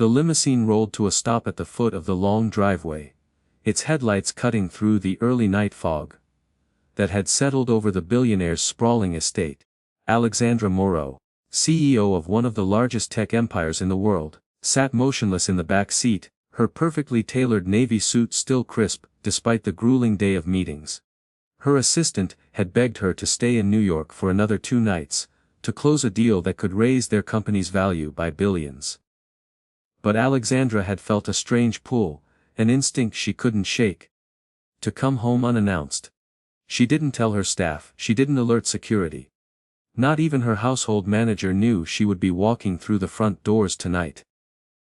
The limousine rolled to a stop at the foot of the long driveway, its headlights cutting through the early night fog that had settled over the billionaire's sprawling estate. Alexandra Moreau, CEO of one of the largest tech empires in the world, sat motionless in the back seat, her perfectly tailored navy suit still crisp, despite the grueling day of meetings. Her assistant had begged her to stay in New York for another 2 nights, to close a deal that could raise their company's value by billions. But Alexandra had felt a strange pull, an instinct she couldn't shake. To come home unannounced. She didn't tell her staff, she didn't alert security. Not even her household manager knew she would be walking through the front doors tonight.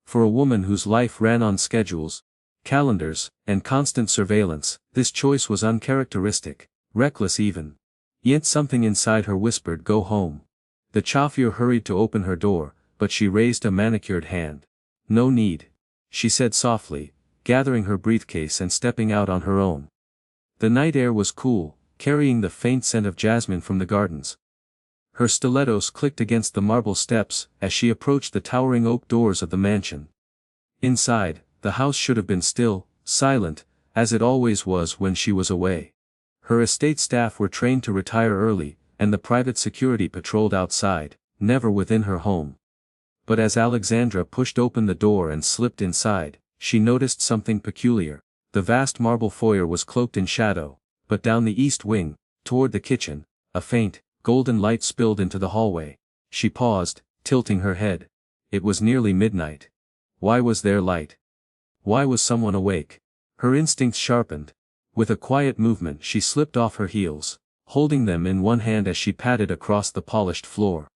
For a woman whose life ran on schedules, calendars, and constant surveillance, this choice was uncharacteristic, reckless even. Yet something inside her whispered, "Go home." The chauffeur hurried to open her door, but she raised a manicured hand. "No need," she said softly, gathering her briefcase and stepping out on her own. The night air was cool, carrying the faint scent of jasmine from the gardens. Her stilettos clicked against the marble steps as she approached the towering oak doors of the mansion. Inside, the house should have been still, silent, as it always was when she was away. Her estate staff were trained to retire early, and the private security patrolled outside, never within her home. But as Alexandra pushed open the door and slipped inside, she noticed something peculiar. The vast marble foyer was cloaked in shadow, but down the east wing, toward the kitchen, a faint, golden light spilled into the hallway. She paused, tilting her head. It was nearly midnight. Why was there light? Why was someone awake? Her instincts sharpened. With a quiet movement she slipped off her heels, holding them in one hand as she padded across the polished floor.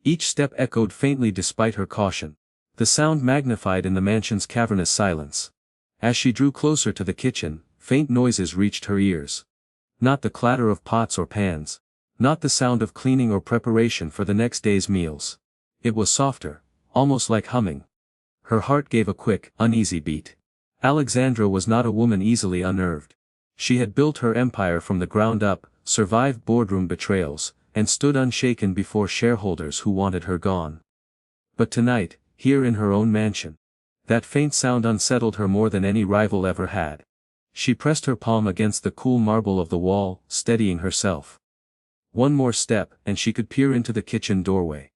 Each step echoed faintly despite her caution. The sound magnified in the mansion's cavernous silence. As she drew closer to the kitchen, faint noises reached her ears. Not the clatter of pots or pans. Not the sound of cleaning or preparation for the next day's meals. It was softer, almost like humming. Her heart gave a quick, uneasy beat. Alexandra was not a woman easily unnerved. She had built her empire from the ground up, survived boardroom betrayals, and stood unshaken before shareholders who wanted her gone. But tonight, here in her own mansion, that faint sound unsettled her more than any rival ever had. She pressed her palm against the cool marble of the wall, steadying herself. One more step, and she could peer into the kitchen doorway.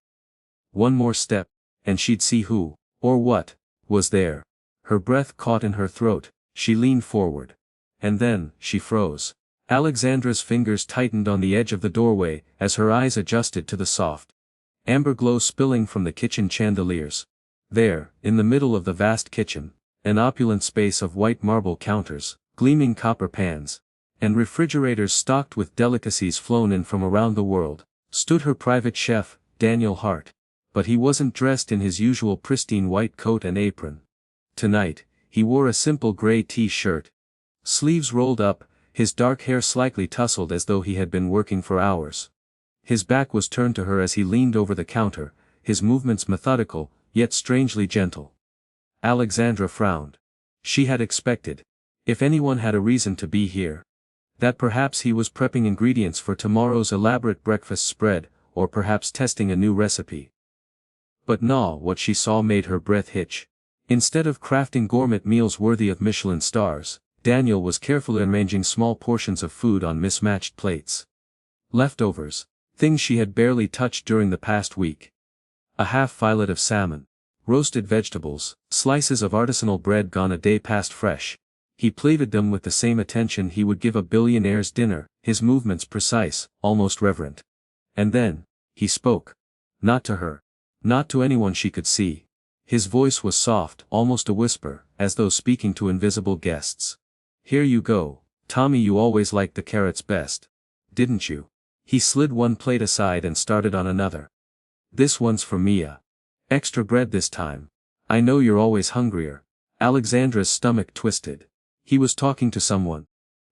One more step, and she'd see who, or what, was there. Her breath caught in her throat, she leaned forward. And then, she froze. Alexandra's fingers tightened on the edge of the doorway as her eyes adjusted to the soft amber glow spilling from the kitchen chandeliers. There, in the middle of the vast kitchen, an opulent space of white marble counters, gleaming copper pans, and refrigerators stocked with delicacies flown in from around the world, stood her private chef, Daniel Hart. But he wasn't dressed in his usual pristine white coat and apron. Tonight, he wore a simple gray t-shirt. Sleeves rolled up, his dark hair slightly tousled as though he had been working for hours. His back was turned to her as he leaned over the counter, his movements methodical, yet strangely gentle. Alexandra frowned. She had expected, if anyone had a reason to be here, that perhaps he was prepping ingredients for tomorrow's elaborate breakfast spread, or perhaps testing a new recipe. But no, what she saw made her breath hitch. Instead of crafting gourmet meals worthy of Michelin stars, Daniel was carefully arranging small portions of food on mismatched plates. Leftovers, things she had barely touched during the past week. A half fillet of salmon, roasted vegetables, slices of artisanal bread gone a day past fresh. He plated them with the same attention he would give a billionaire's dinner, his movements precise, almost reverent. And then, he spoke. Not to her. Not to anyone she could see. His voice was soft, almost a whisper, as though speaking to invisible guests. "Here you go, Tommy, you always liked the carrots best. Didn't you?" He slid one plate aside and started on another. "This one's for Mia. Extra bread this time. I know you're always hungrier." Alexandra's stomach twisted. He was talking to someone.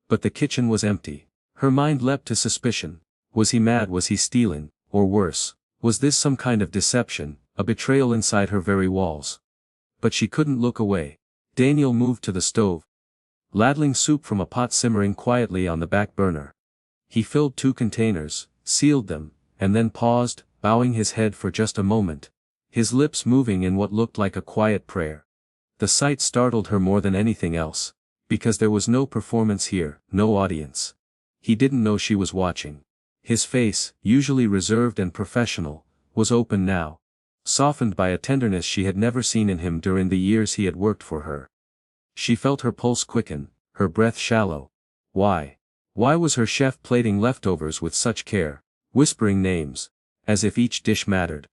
But the kitchen was empty. Her mind leapt to suspicion. Was he mad? Was he stealing? Or worse, was this some kind of deception, a betrayal inside her very walls? But she couldn't look away. Daniel moved to the stove, ladling soup from a pot simmering quietly on the back burner. He filled 2 containers, sealed them, and then paused, bowing his head for just a moment. his lips moving in what looked like a quiet prayer. The sight startled her more than anything else, because there was no performance here, no audience. He didn't know she was watching. His face, usually reserved and professional, was open now, softened by a tenderness she had never seen in him during the years he had worked for her. She felt her pulse quicken, her breath shallow. Why? Why was her chef plating leftovers with such care, whispering names, as if each dish mattered?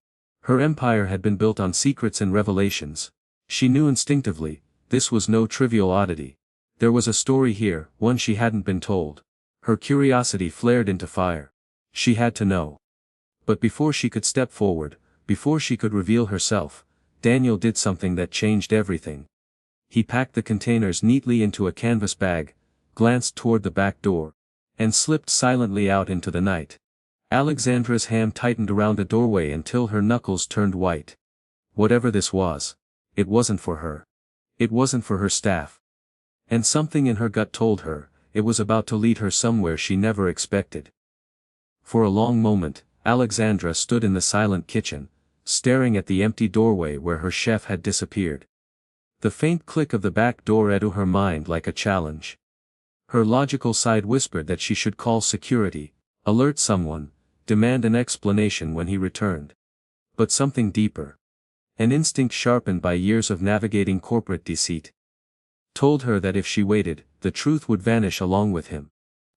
Her empire had been built on secrets and revelations. She knew instinctively, this was no trivial oddity. There was a story here, one she hadn't been told. Her curiosity flared into fire. She had to know. But before she could step forward, before she could reveal herself, Daniel did something that changed everything. He packed the containers neatly into a canvas bag, glanced toward the back door, and slipped silently out into the night. Alexandra's hand tightened around a doorway until her knuckles turned white. Whatever this was, it wasn't for her. It wasn't for her staff. And something in her gut told her, it was about to lead her somewhere she never expected. For a long moment, Alexandra stood in the silent kitchen, staring at the empty doorway where her chef had disappeared. The faint click of the back door echoed her mind like a challenge. Her logical side whispered that she should call security, alert someone, demand an explanation when he returned. But something deeper, an instinct sharpened by years of navigating corporate deceit, told her that if she waited, the truth would vanish along with him.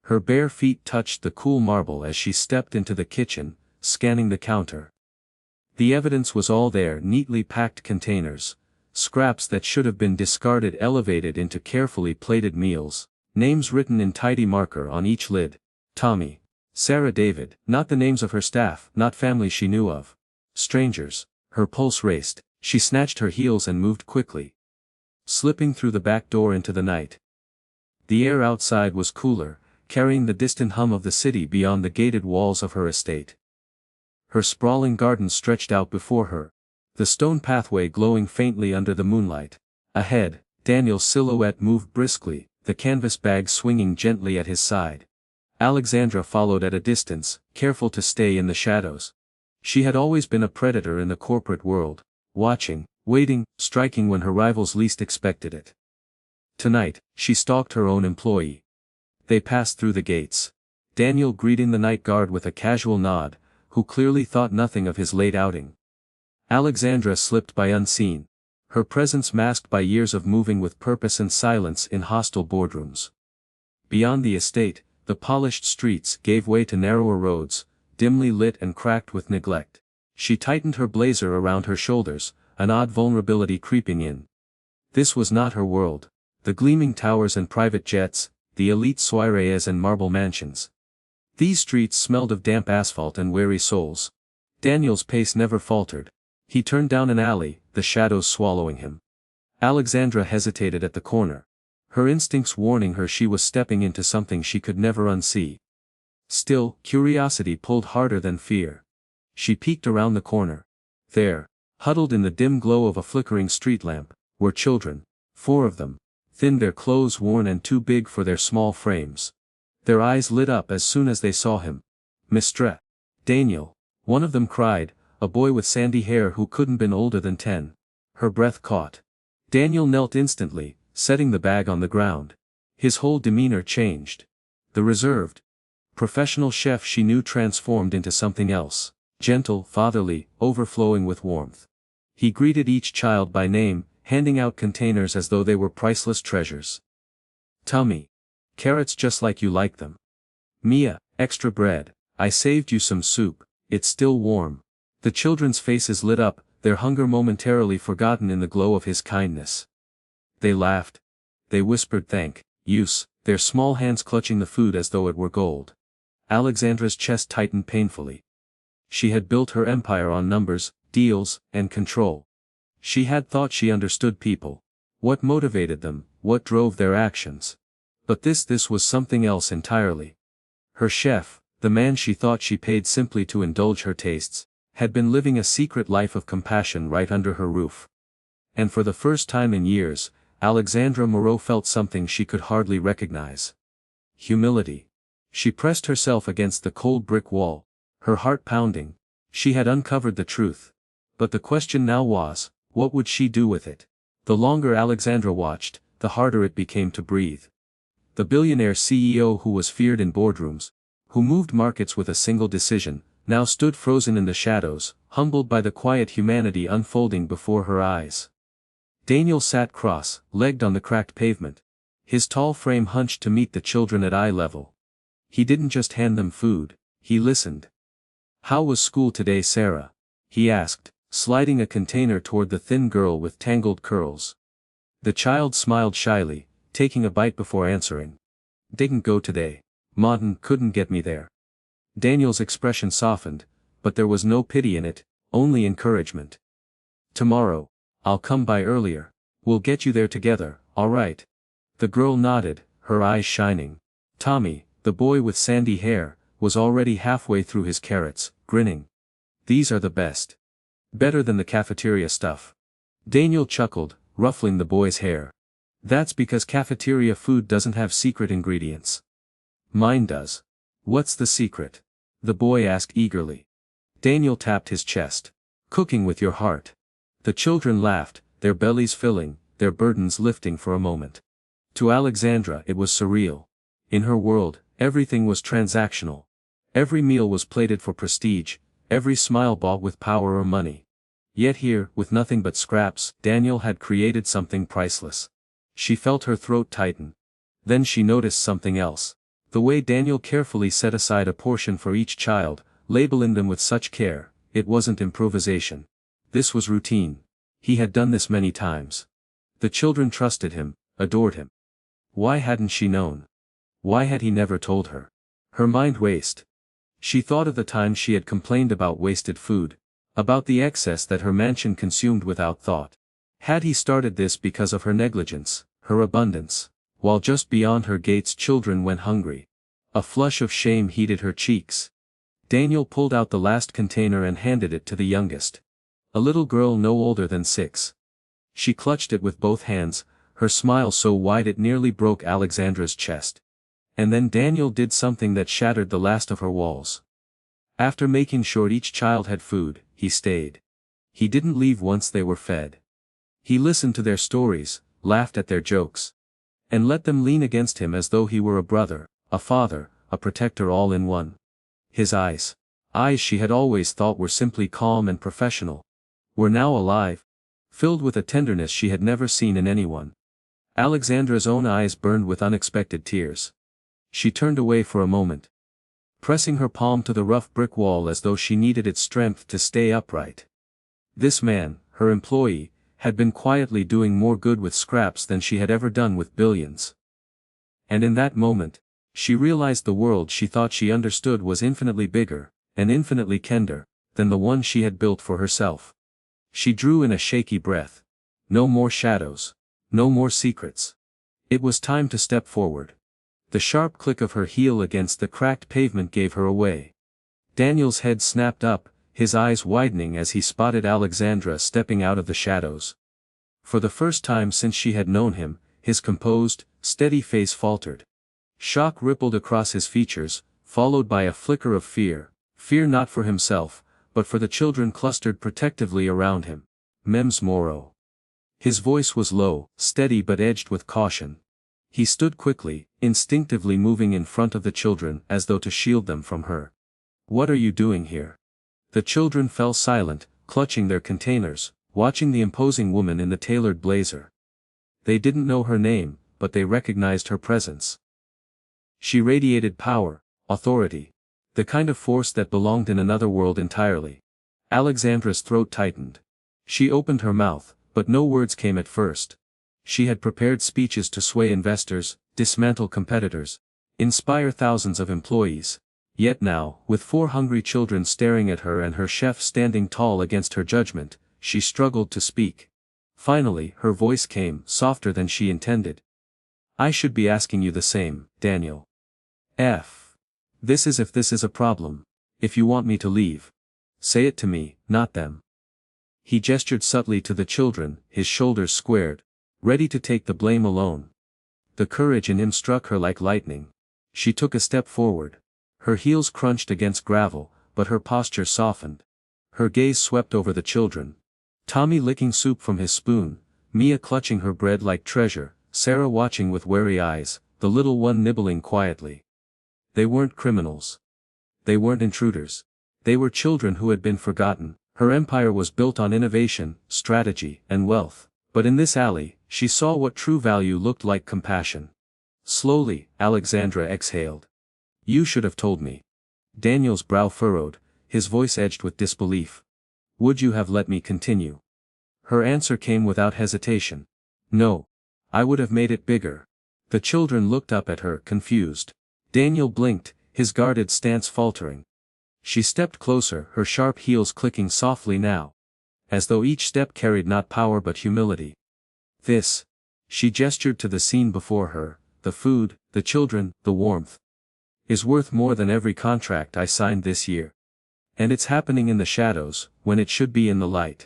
Her bare feet touched the cool marble as she stepped into the kitchen, scanning the counter. The evidence was all there: neatly packed containers, scraps that should have been discarded elevated into carefully plated meals, names written in tidy marker on each lid. Tommy, Sarah, David, not the names of her staff, not family she knew of. Strangers. Her pulse raced, she snatched her heels and moved quickly, slipping through the back door into the night. The air outside was cooler, carrying the distant hum of the city beyond the gated walls of her estate. Her sprawling garden stretched out before her, the stone pathway glowing faintly under the moonlight. Ahead, Daniel's silhouette moved briskly, the canvas bag swinging gently at his side. Alexandra followed at a distance, careful to stay in the shadows. She had always been a predator in the corporate world, watching, waiting, striking when her rivals least expected it. Tonight, she stalked her own employee. They passed through the gates, Daniel greeting the night guard with a casual nod, who clearly thought nothing of his late outing. Alexandra slipped by unseen, her presence masked by years of moving with purpose and silence in hostile boardrooms. Beyond the estate, the polished streets gave way to narrower roads, dimly lit and cracked with neglect. She tightened her blazer around her shoulders, an odd vulnerability creeping in. This was not her world. The gleaming towers and private jets, the elite soirees and marble mansions. These streets smelled of damp asphalt and weary souls. Daniel's pace never faltered. He turned down an alley, the shadows swallowing him. Alexandra hesitated at the corner, her instincts warning her she was stepping into something she could never unsee. Still, curiosity pulled harder than fear. She peeked around the corner. There, huddled in the dim glow of a flickering street lamp, were children, 4 of them, thin, their clothes worn and too big for their small frames. Their eyes lit up as soon as they saw him. "Mistre! Daniel!" one of them cried, a boy with sandy hair who couldn't been older than 10. Her breath caught. Daniel knelt instantly, setting the bag on the ground. His whole demeanor changed. The reserved, professional chef she knew transformed into something else, gentle, fatherly, overflowing with warmth. He greeted each child by name, handing out containers as though they were priceless treasures. "Tummy. Carrots just like you like them. Mia, extra bread. I saved you some soup, it's still warm." The children's faces lit up, their hunger momentarily forgotten in the glow of his kindness. They laughed. They whispered thank yous, their small hands clutching the food as though it were gold. Alexandra's chest tightened painfully. She had built her empire on numbers, deals, and control. She had thought she understood people. What motivated them, what drove their actions. But this was something else entirely. Her chef, the man she thought she paid simply to indulge her tastes, had been living a secret life of compassion right under her roof. And for the first time in years, Alexandra Moreau felt something she could hardly recognize. Humility. She pressed herself against the cold brick wall, her heart pounding. She had uncovered the truth. But the question now was, what would she do with it? The longer Alexandra watched, the harder it became to breathe. The billionaire CEO who was feared in boardrooms, who moved markets with a single decision, now stood frozen in the shadows, humbled by the quiet humanity unfolding before her eyes. Daniel sat cross-legged on the cracked pavement, his tall frame hunched to meet the children at eye level. He didn't just hand them food, he listened. "How was school today, Sarah?" he asked, sliding a container toward the thin girl with tangled curls. The child smiled shyly, taking a bite before answering. "Didn't go today. Martin couldn't get me there." Daniel's expression softened, but there was no pity in it, only encouragement. "Tomorrow, I'll come by earlier. We'll get you there together, all right?" The girl nodded, her eyes shining. Tommy, the boy with sandy hair, was already halfway through his carrots, grinning. "These are the best. Better than the cafeteria stuff." Daniel chuckled, ruffling the boy's hair. "That's because cafeteria food doesn't have secret ingredients. Mine does." "What's the secret?" the boy asked eagerly. Daniel tapped his chest. "Cooking with your heart." The children laughed, their bellies filling, their burdens lifting for a moment. To Alexandra it was surreal. In her world, everything was transactional. Every meal was plated for prestige, every smile bought with power or money. Yet here, with nothing but scraps, Daniel had created something priceless. She felt her throat tighten. Then she noticed something else. The way Daniel carefully set aside a portion for each child, labeling them with such care, it wasn't improvisation. This was routine. He had done this many times. The children trusted him, adored him. Why hadn't she known? Why had he never told her? Her mind raced. She thought of the times she had complained about wasted food, about the excess that her mansion consumed without thought. Had he started this because of her negligence, her abundance, while just beyond her gates children went hungry? A flush of shame heated her cheeks. Daniel pulled out the last container and handed it to the youngest. A little girl no older than 6. She clutched it with both hands, her smile so wide it nearly broke Alexandra's chest. And then Daniel did something that shattered the last of her walls. After making sure each child had food, he stayed. He didn't leave once they were fed. He listened to their stories, laughed at their jokes, and let them lean against him as though he were a brother, a father, a protector all in one. His eyes she had always thought were simply calm and professional, were now alive, filled with a tenderness she had never seen in anyone. Alexandra's own eyes burned with unexpected tears. She turned away for a moment, pressing her palm to the rough brick wall as though she needed its strength to stay upright. This man, her employee, had been quietly doing more good with scraps than she had ever done with billions. And in that moment, she realized the world she thought she understood was infinitely bigger, and infinitely kinder, than the one she had built for herself. She drew in a shaky breath. No more shadows. No more secrets. It was time to step forward. The sharp click of her heel against the cracked pavement gave her away. Daniel's head snapped up, his eyes widening as he spotted Alexandra stepping out of the shadows. For the first time since she had known him, his composed, steady face faltered. Shock rippled across his features, followed by a flicker of fear not for himself, but for the children clustered protectively around him. "Mems Moro." His voice was low, steady but edged with caution. He stood quickly, instinctively moving in front of the children as though to shield them from her. "What are you doing here?" The children fell silent, clutching their containers, watching the imposing woman in the tailored blazer. They didn't know her name, but they recognized her presence. She radiated power, authority. The kind of force that belonged in another world entirely. Alexandra's throat tightened. She opened her mouth, but no words came at first. She had prepared speeches to sway investors, dismantle competitors, inspire thousands of employees. Yet now, with 4 hungry children staring at her and her chef standing tall against her judgment, she struggled to speak. Finally, her voice came, softer than she intended. "I should be asking you the same, Daniel. This is a problem. If you want me to leave, say it to me, not them." He gestured subtly to the children, his shoulders squared, ready to take the blame alone. The courage in him struck her like lightning. She took a step forward. Her heels crunched against gravel, but her posture softened. Her gaze swept over the children. Tommy licking soup from his spoon, Mia clutching her bread like treasure, Sarah watching with wary eyes, the little one nibbling quietly. They weren't criminals. They weren't intruders. They were children who had been forgotten. Her empire was built on innovation, strategy, and wealth. But in this alley, she saw what true value looked like: compassion. Slowly, Alexandra exhaled. "You should have told me." Daniel's brow furrowed, his voice edged with disbelief. "Would you have let me continue?" Her answer came without hesitation. "No. I would have made it bigger." The children looked up at her, confused. Daniel blinked, his guarded stance faltering. She stepped closer, her sharp heels clicking softly now, as though each step carried not power but humility. "This," she gestured to the scene before her, "the food, the children, the warmth, is worth more than every contract I signed this year. And it's happening in the shadows, when it should be in the light."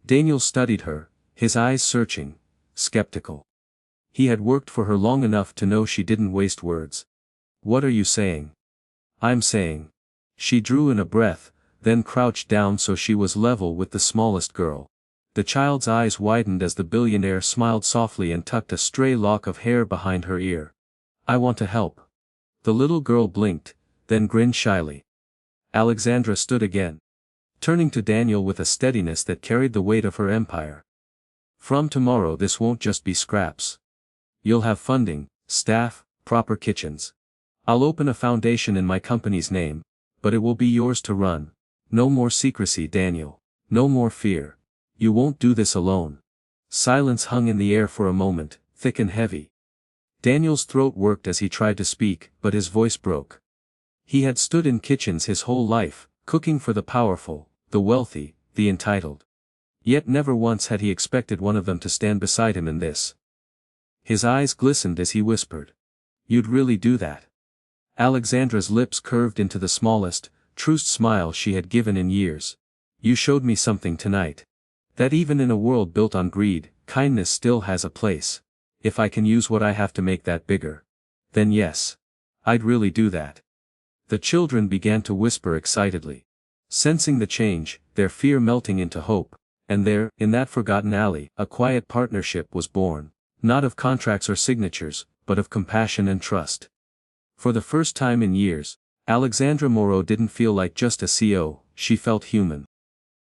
Daniel studied her, his eyes searching, skeptical. He had worked for her long enough to know she didn't waste words. "What are you saying?" "I'm saying." She drew in a breath, then crouched down so she was level with the smallest girl. The child's eyes widened as the billionaire smiled softly and tucked a stray lock of hair behind her ear. "I want to help." The little girl blinked, then grinned shyly. Alexandra stood again, turning to Daniel with a steadiness that carried the weight of her empire. "From tomorrow this won't just be scraps. You'll have funding, staff, proper kitchens. I'll open a foundation in my company's name, but it will be yours to run. No more secrecy, Daniel. No more fear. You won't do this alone." Silence hung in the air for a moment, thick and heavy. Daniel's throat worked as he tried to speak, but his voice broke. He had stood in kitchens his whole life, cooking for the powerful, the wealthy, the entitled. Yet never once had he expected one of them to stand beside him in this. His eyes glistened as he whispered, "You'd really do that?" Alexandra's lips curved into the smallest, truest smile she had given in years. "You showed me something tonight. That even in a world built on greed, kindness still has a place. If I can use what I have to make that bigger, then yes. I'd really do that." The children began to whisper excitedly. Sensing the change, their fear melting into hope, and there, in that forgotten alley, a quiet partnership was born. Not of contracts or signatures, but of compassion and trust. For the first time in years, Alexandra Moreau didn't feel like just a CO, she felt human.